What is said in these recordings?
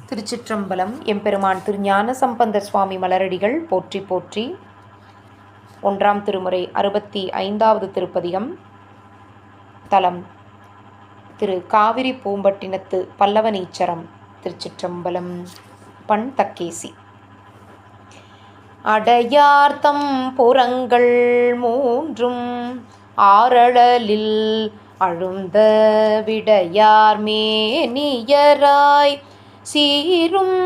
திருச்சிற்றம்பலம். எம்பெருமான் திருஞான சம்பந்தர் சுவாமி மலரடிகள் போற்றி போற்றி. 1ஆம் திருமுறை 65வது திருப்பதிகம். தலம் திரு காவிரி பூம்பட்டினத்து பல்லவனீச்சரம். திருச்சிற்றம்பலம். பண் தக்கேசி. அடையார்த்தம் புறங்கள் மூன்றும் ஆரழலில் அழுந்த விடையார் மேனியராய் சீரும்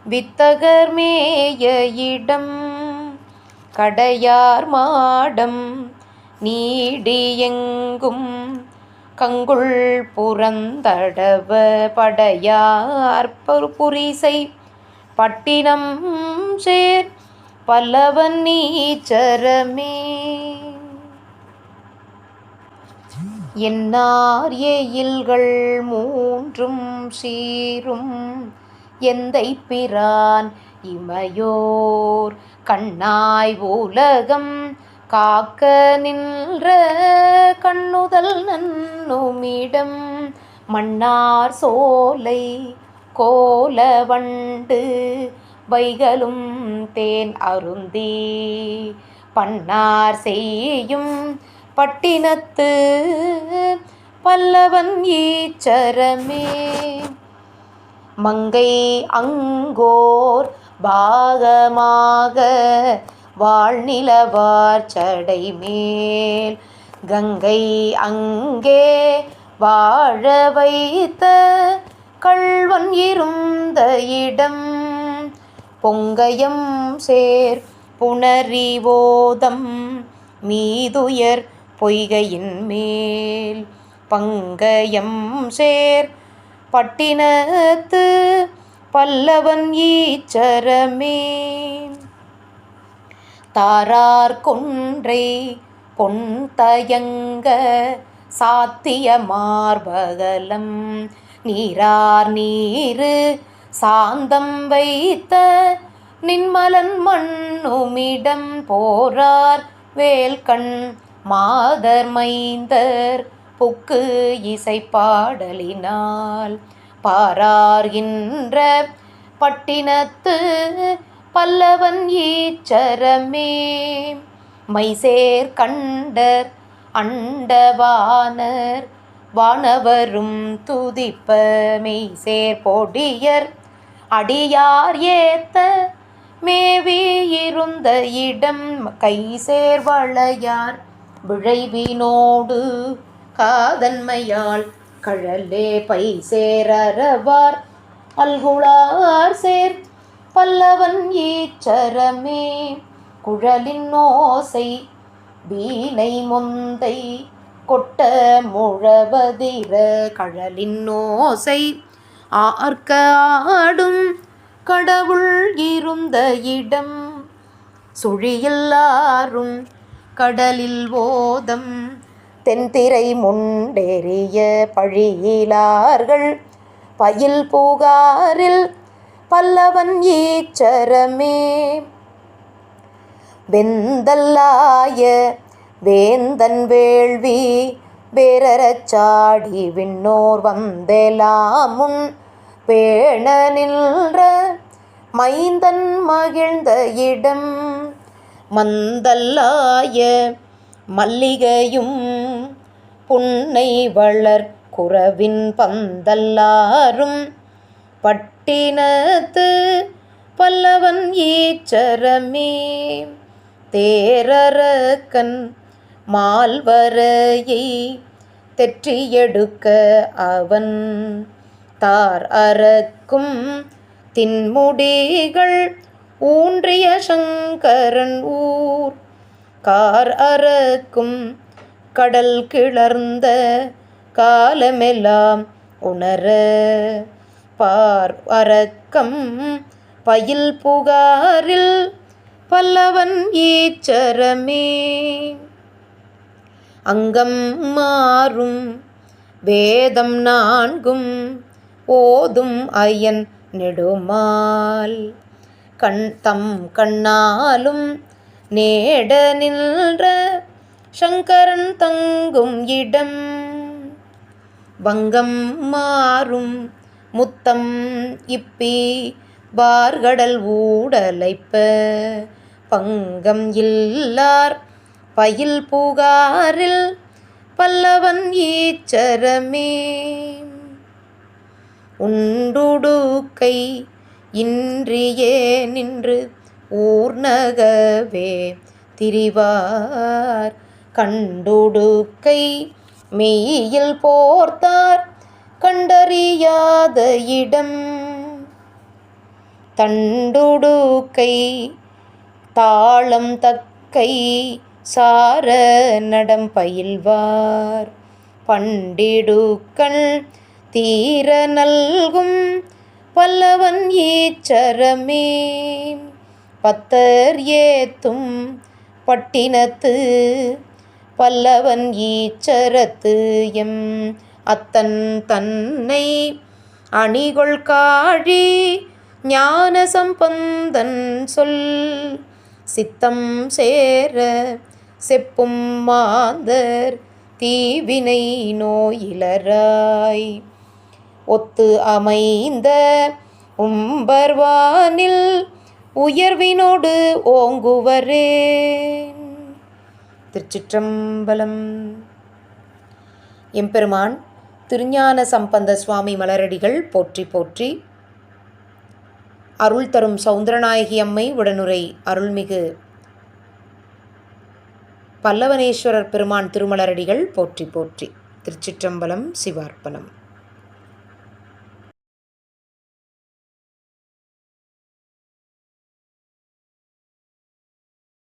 வித்தகர் மேய இடம் கடையார் மாடம் நீடியெங்கும் கங்குள் புறந்தடவ படையார் புரிசை பட்டினம் சேர் பல்லவன் நீச்சரமே. என்னார் எயில்கள் மூன்றும் சீரும் எந்தை பிரான் இமையோர் கண்ணாய் உலகம் காக்க நின்ற கண்ணுதல் நன்னுமிடம் மன்னார் சோலை கோலவண்டு வைகளும் தேன் அருந்தி பன்னார் செய்யும் பட்டினத்து பல்லவன் ஈச்சரமே. மங்கை அங்கோர் பாகமாக வாழ்நிலவார் சடை மேல் கங்கை அங்கே வாழ வைத்த கள்வன் இருந்த இடம் பொங்கயம் சேர் புணரிவோதம் மீதுயர் பொய்கையின் மேல் பங்கயம் சேர் பட்டினத்து பல்லவன் ஈச்சரமே. தாரார் கொன்றை பொன் தயங்க சாத்திய மார்பகலம் நீரார் நீரு சாந்தம் வைத்த நின்மலன் மண்ணுமிடம் போரார் வேல்கண் மாதர் மைந்தர் புக்கு இசை பாடலினால் பாரார்கின்ற பட்டினத்து பல்லவன் ஈச்சரமே. மைசேர் கண்டர் அண்டவானர் வானவரும் துதிப்ப மெய்சேர் பொடியர் அடியார் ஏத்த மேவி இருந்த இடம் கைசேர் வளையார் விழைவினோடு காதன்மையால் கழலே பைசேரவார் அல்குளார் சேர் பல்லவன் ஈச்சரமே. குழலின் ஓசை வீணை முந்தை கொட்ட முழவதிர கழலின் ஓசை ஆர்க்க ஆடும் கடவுள் இருந்த இடம் சுழியில்லாரும் கடலில் ஓதம் தென்திரை முண்டேறிய பழியிலார்கள் பயில் புகாரில் பல்லவன் ஈச்சரமே. வெந்தல்லாய வேந்தன் வேள்வி வேரறச் சாடி விண்ணோர் வந்தெலாமுன் பேண நின்ற மைந்தன் மகிழ்ந்த இடம் மந்தல்லாய மல்லிகையும் புன்னை வளர் குறவின் பந்தல்லாரும் பட்டினத்து பல்லவன் ஈச்சரமே. தேரரக்கன் மால்வரையை தெற்றியெடுக்க அவன் தார் அறக்கும் தின்முடிகள் ஊன்றிய சங்கரன் ஊர் கார் அறக்கும் கடல் கிளர்ந்த காலமெல்லாம் உணர பார் அரக்கம் பயில் புகாரில் பல்லவன் ஈச்சரமே. அங்கம் மாறும் வேதம் நான்கும் ஓதும் அயன் நெடுமால் தம் கண்ணாலும் நேட நின்ற சங்கரன் தங்கும் இடம் வங்கம் மாறும் முத்தம் இப்பி பார்கடல் ஊடலைப்ப பங்கம் இல்லார் பயில் புகாரில் பல்லவன் ஈச்சரமே உண்டுடுக்கை இன்றியே நின்று ஊர்நகவே திரிவார் கண்டுடுக்கை மெய்யில் போர்த்தார் கண்டறியாத இடம் தண்டுடுக்கை தாளம் தக்கை சார நடம் பயில்வார் பண்டிடுக்கள் தீர நல்கும் பல்லவன் ஈச்சரமே பத்தர் ஏத்தும் பட்டினத்து பல்லவன் ஈச்சரத்து எம் அத்தன் தன்னை அணிகொள் காழி ஞான சம்பந்தன் சொல் சித்தம் சேர செப்பும் மாந்தர் தீவினை நோயிலராய் ஒத்து அமைந்த உம்பர்வானில் உயர்வினோடு ஓங்குவரே. திருச்சிற்றம்பலம். எம்பெருமான் திருஞான சம்பந்த சுவாமி மலரடிகள் போற்றி போற்றி. அருள் தரும் சௌந்தரநாயகி அம்மை உடனுரை அருள்மிகு பல்லவனேஸ்வரர் பெருமான் திருமலரடிகள் போற்றி போற்றி. திருச்சிற்றம்பலம். சிவார்ப்பணம்.